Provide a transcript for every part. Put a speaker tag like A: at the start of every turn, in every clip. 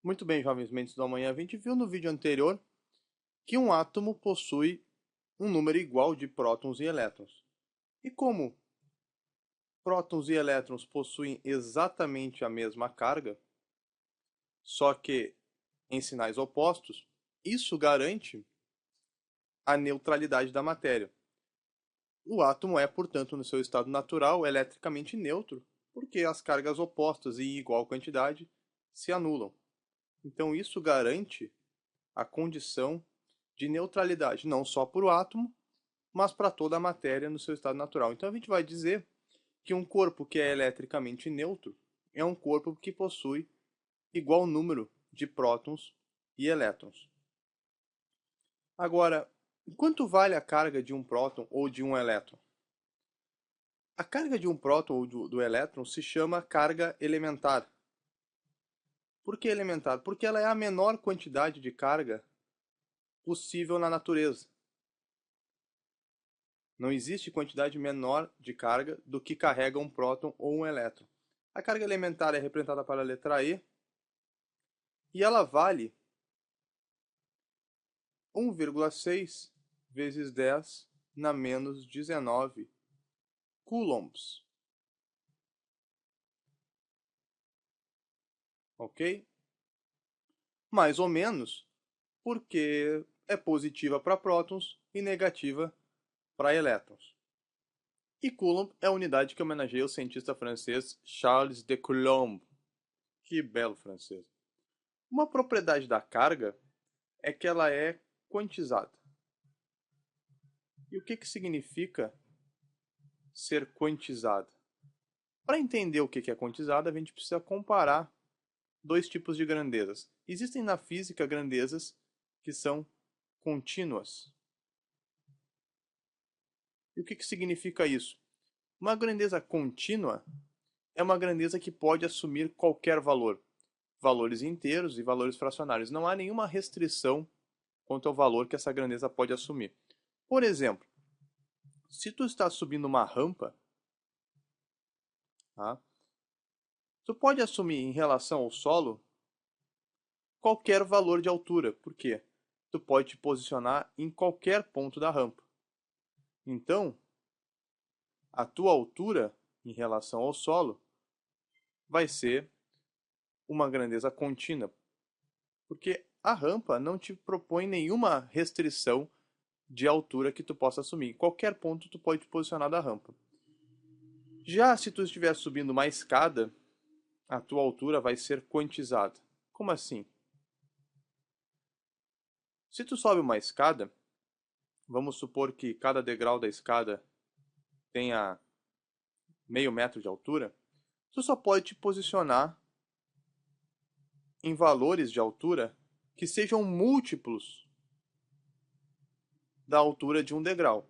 A: Muito bem, jovens mentes do amanhã. A gente viu no vídeo anterior que um átomo possui um número igual de prótons e elétrons. E como prótons e elétrons possuem exatamente a mesma carga, só que em sinais opostos, isso garante a neutralidade da matéria. O átomo é, portanto, no seu estado natural, eletricamente neutro, porque as cargas opostas em igual quantidade se anulam. Então, isso garante a condição de neutralidade, não só para o átomo, mas para toda a matéria no seu estado natural. Então a gente vai dizer que um corpo que é eletricamente neutro é um corpo que possui igual número de prótons e elétrons. Agora, quanto vale a carga de um próton ou de um elétron? A carga de um próton ou do elétron se chama carga elementar. Por que elementar? Porque ela é a menor quantidade de carga possível na natureza. Não existe quantidade menor de carga do que carrega um próton ou um elétron. A carga elementar é representada pela letra E e ela vale 1,6 vezes 10 na menos 19 coulombs. Ok? Mais ou menos porque é positiva para prótons e negativa para elétrons. E Coulomb é a unidade que homenageia o cientista francês Charles de Coulomb. Que belo francês. Uma propriedade da carga é que ela é quantizada. E o que significa ser quantizada? Para entender o que é quantizada, a gente precisa comparar dois tipos de grandezas. Existem na física grandezas que são contínuas. E o que significa isso? Uma grandeza contínua é uma grandeza que pode assumir qualquer valor, valores inteiros e valores fracionários. Não há nenhuma restrição quanto ao valor que essa grandeza pode assumir. Por exemplo, se tu está subindo uma rampa, tá? Tu pode assumir em relação ao solo qualquer valor de altura. Por quê? Tu pode te posicionar em qualquer ponto da rampa. Então, a tua altura em relação ao solo vai ser uma grandeza contínua, porque a rampa não te propõe nenhuma restrição de altura que tu possa assumir. Em qualquer ponto tu pode te posicionar da rampa. Já se tu estiver subindo uma escada, a tua altura vai ser quantizada. Como assim? Se tu sobe uma escada, vamos supor que cada degrau da escada tenha meio metro de altura, tu só pode te posicionar em valores de altura que sejam múltiplos da altura de um degrau.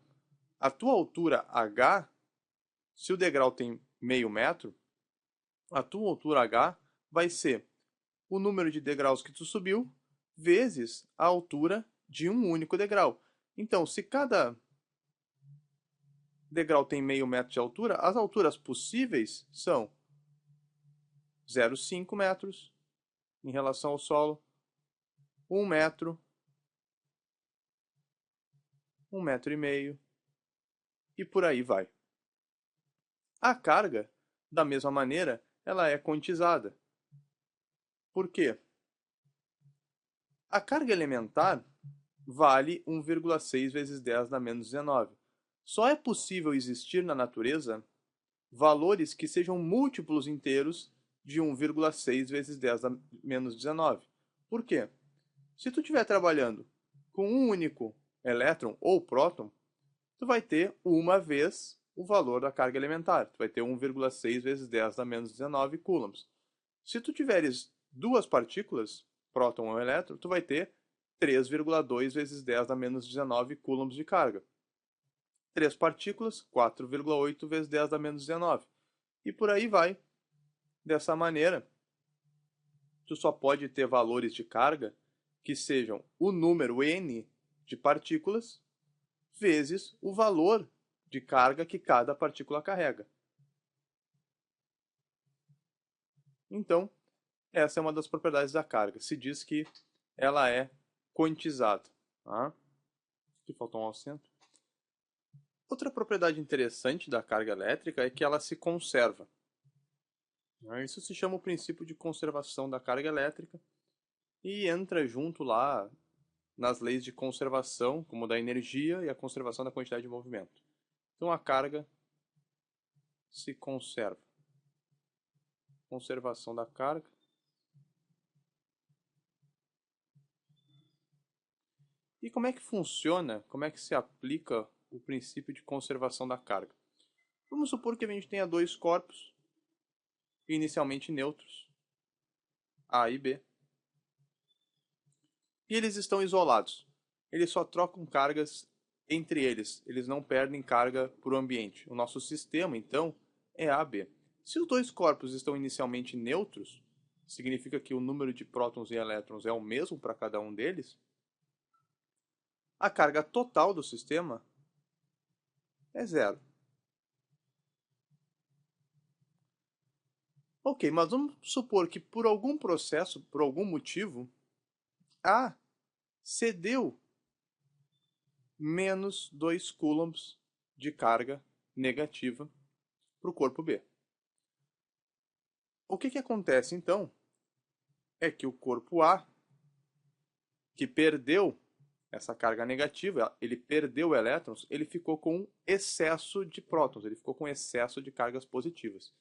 A: A tua altura h, se o degrau tem meio metro, a tua altura h vai ser o número de degraus que tu subiu vezes a altura de um único degrau. Então, se cada degrau tem meio metro de altura, as alturas possíveis são 0,5 metros em relação ao solo, 1 metro, 1,5 metros e por aí vai. A carga, da mesma maneira, ela é quantizada. Por quê? A carga elementar vale 1,6 vezes 10 na menos 19. Só é possível existir na natureza valores que sejam múltiplos inteiros de 1,6 vezes 10 a menos 19. Por quê? Se tu estiver trabalhando com um único elétron ou próton, tu vai ter uma vez o valor da carga elementar. Tu vai ter 1,6 vezes 10 a menos 19 coulombs. Se tu tiveres duas partículas, próton ou elétron, tu vai ter 3,2 vezes 10 a menos 19 coulombs de carga. Três partículas, 4,8 vezes 10 a menos 19. E por aí vai. Dessa maneira, tu só pode ter valores de carga que sejam o número n de partículas vezes o valor de carga que cada partícula carrega. Então, Essa é uma das propriedades da carga. Se diz que ela é quantizada. Tá? Aqui faltou um acento. Outra propriedade interessante da carga elétrica é que ela se conserva. Isso se chama o princípio de conservação da carga elétrica e entra junto lá nas leis de conservação, como da energia e a conservação da quantidade de movimento. Então a carga se conserva. Conservação da carga. E como é que funciona, como é que se aplica o princípio de conservação da carga? Vamos supor que a gente tenha dois corpos inicialmente neutros, A e B, e eles estão isolados. Eles só trocam cargas entre eles, eles não perdem carga para o ambiente. O nosso sistema, então, é AB. Se os dois corpos estão inicialmente neutros, significa que o número de prótons e elétrons é o mesmo para cada um deles, a carga total do sistema é zero. Ok, mas vamos supor que por algum processo, por algum motivo, A cedeu menos 2 coulombs de carga negativa para o corpo B. O que acontece então é que o corpo A, que perdeu essa carga negativa, ele perdeu elétrons, ele ficou com excesso de prótons, ele ficou com excesso de cargas positivas.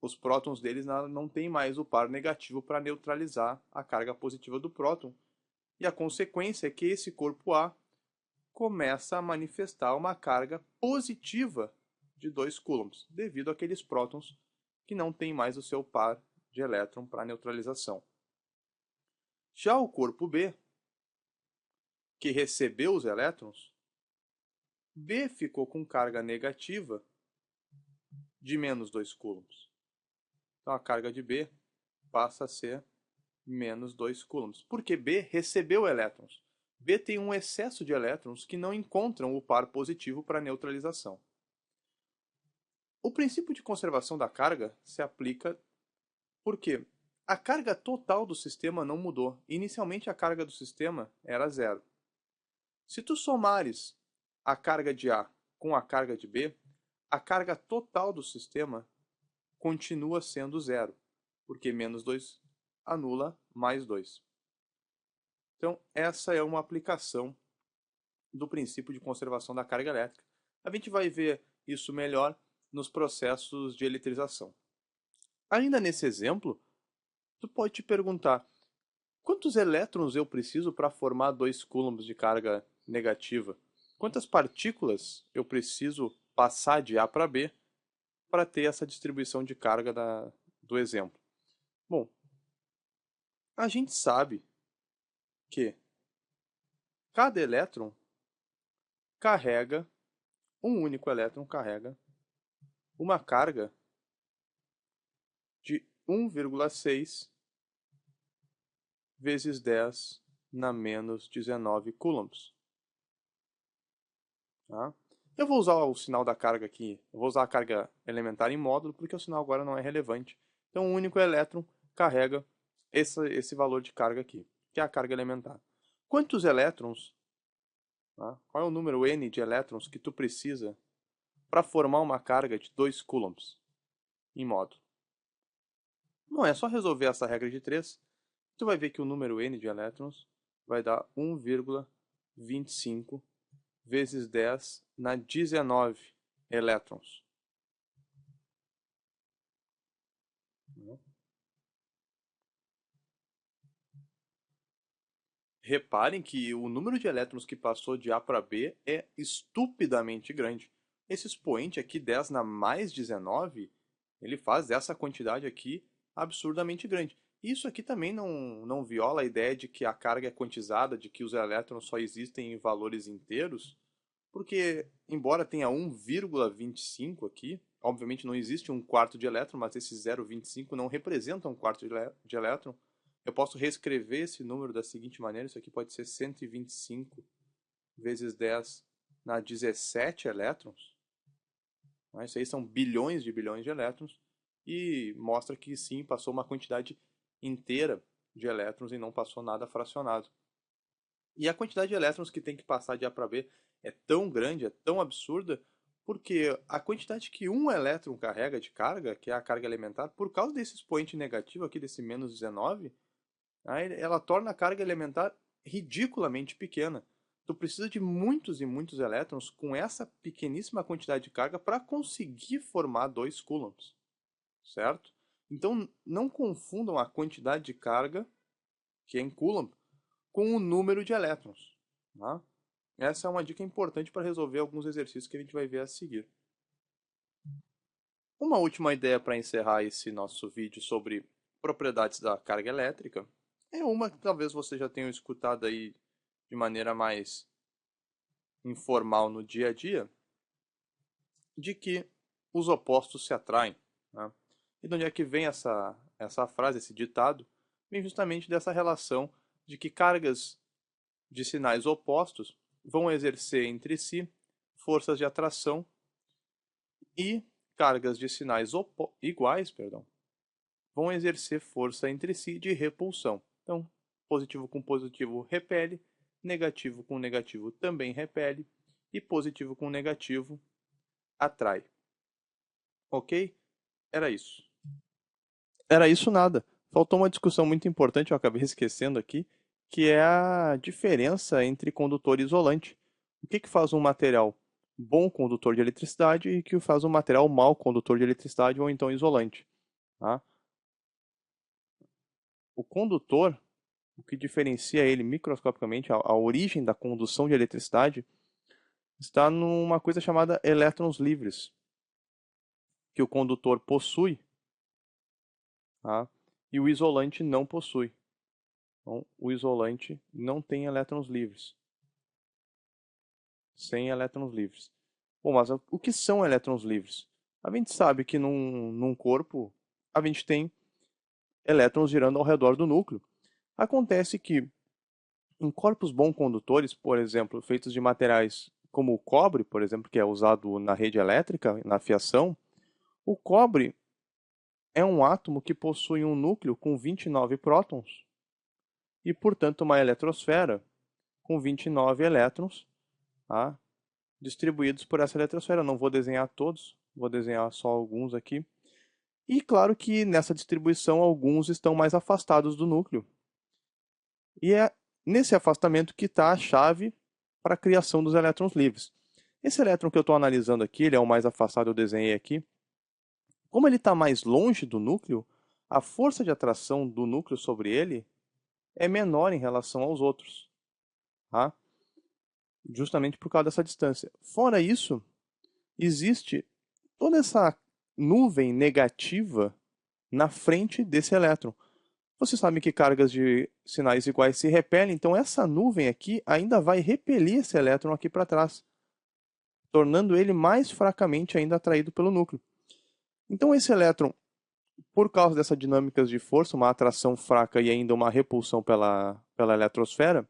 A: Os prótons deles não têm mais o par negativo para neutralizar a carga positiva do próton. E a consequência é que esse corpo A começa a manifestar uma carga positiva de 2 coulombs, devido àqueles prótons que não têm mais o seu par de elétron para neutralização. Já o corpo B, que recebeu os elétrons, B ficou com carga negativa de menos 2 coulombs. Então a carga de B passa a ser menos 2 coulombs, porque B recebeu elétrons. B tem um excesso de elétrons que não encontram o par positivo para neutralização. O princípio de conservação da carga se aplica porque a carga total do sistema não mudou. Inicialmente a carga do sistema era zero. Se tu somares a carga de A com a carga de B, a carga total do sistema continua sendo zero, porque menos 2 anula mais 2. Então, essa é uma aplicação do princípio de conservação da carga elétrica. A gente vai ver isso melhor nos processos de eletrização. Ainda nesse exemplo, tu pode te perguntar, quantos elétrons eu preciso para formar 2 coulombs de carga negativa? Quantas partículas eu preciso passar de A para B para ter essa distribuição de carga do exemplo? Bom, a gente sabe que cada elétron carrega, um único elétron carrega uma carga de 1,6 vezes 10 na menos 19 coulombs. Tá? Eu vou usar o sinal da carga aqui, eu vou usar a carga elementar em módulo, porque o sinal agora não é relevante. Então, um único elétron carrega esse valor de carga aqui, que é a carga elementar. Quantos elétrons, tá? Qual é o número n de elétrons que tu precisa para formar uma carga de 2 coulombs em módulo? Não é só resolver essa regra de 3, tu vai ver que o número n de elétrons vai dar 1,25 vezes 10 na 19 elétrons. Reparem que o número de elétrons que passou de A para B é estupidamente grande. Esse expoente aqui, 10 na mais 19, ele faz essa quantidade aqui absurdamente grande. Isso aqui também não viola a ideia de que a carga é quantizada, de que os elétrons só existem em valores inteiros, porque, embora tenha 1,25 aqui, obviamente não existe um quarto de elétron, mas esse 0,25 não representa um quarto de elétron. Eu posso reescrever esse número da seguinte maneira, isso aqui pode ser 125 vezes 10 na 17 elétrons. Isso aí são bilhões de elétrons, e mostra que sim, passou uma quantidade inteira de elétrons e não passou nada fracionado. E a quantidade de elétrons que tem que passar de A para B é tão grande, é tão absurda, porque a quantidade que um elétron carrega de carga, que é a carga elementar, por causa desse expoente negativo aqui, desse menos 19, ela torna a carga elementar ridiculamente pequena. Tu precisa de muitos e muitos elétrons com essa pequeníssima quantidade de carga para conseguir formar 2 coulombs, certo? Então não confundam a quantidade de carga, que é em coulomb, com o número de elétrons. Tá? Essa é uma dica importante para resolver alguns exercícios que a gente vai ver a seguir. Uma última ideia para encerrar esse nosso vídeo sobre propriedades da carga elétrica é uma que talvez você já tenha escutado aí de maneira mais informal no dia a dia, de que os opostos se atraem. Né? E de onde é que vem essa frase, esse ditado? Vem justamente dessa relação de que cargas de sinais opostos vão exercer entre si forças de atração e cargas de sinais iguais vão exercer força entre si de repulsão. Então, positivo com positivo repele, negativo com negativo também repele, e positivo com negativo atrai. Ok? Era isso. Era isso nada. Faltou uma discussão muito importante, eu acabei esquecendo aqui, que é a diferença entre condutor e isolante. O que faz um material bom condutor de eletricidade e o que faz um material mau condutor de eletricidade ou então isolante. Tá? O condutor, o que diferencia ele microscopicamente, a origem da condução de eletricidade, está numa coisa chamada elétrons livres, que o condutor possui, tá? E o isolante não possui. Então, o isolante não tem elétrons livres. Sem elétrons livres. Bom, mas o que são elétrons livres? A gente sabe que num corpo a gente tem elétrons girando ao redor do núcleo. Acontece que em corpos bom condutores, por exemplo, feitos de materiais como o cobre, por exemplo, que é usado na rede elétrica, na fiação, o cobre é um átomo que possui um núcleo com 29 prótons e, portanto, uma eletrosfera com 29 elétrons, tá? Distribuídos por essa eletrosfera. Não vou desenhar todos, vou desenhar só alguns aqui. E claro que nessa distribuição alguns estão mais afastados do núcleo. E é nesse afastamento que está a chave para a criação dos elétrons livres. Esse elétron que eu estou analisando aqui, ele é o mais afastado, eu desenhei aqui. Como ele está mais longe do núcleo, a força de atração do núcleo sobre ele é menor em relação aos outros. Tá? Justamente por causa dessa distância. Fora isso, existe toda essa nuvem negativa na frente desse elétron. Você sabe que cargas de sinais iguais se repelem, então essa nuvem aqui ainda vai repelir esse elétron aqui para trás, tornando ele mais fracamente ainda atraído pelo núcleo. Então esse elétron, por causa dessas dinâmicas de força, uma atração fraca e ainda uma repulsão pela eletrosfera,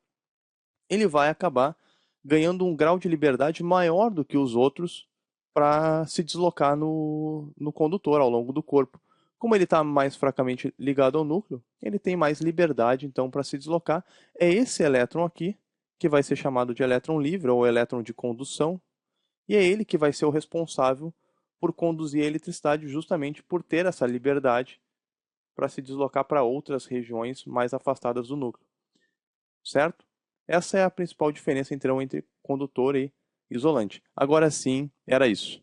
A: ele vai acabar ganhando um grau de liberdade maior do que os outros para se deslocar no condutor ao longo do corpo. Como ele está mais fracamente ligado ao núcleo, ele tem mais liberdade então para se deslocar. É esse elétron aqui que vai ser chamado de elétron livre ou elétron de condução, e é ele que vai ser o responsável por conduzir a eletricidade justamente por ter essa liberdade para se deslocar para outras regiões mais afastadas do núcleo. Certo? Essa é a principal diferença então entre condutor e isolante. Agora sim, era isso.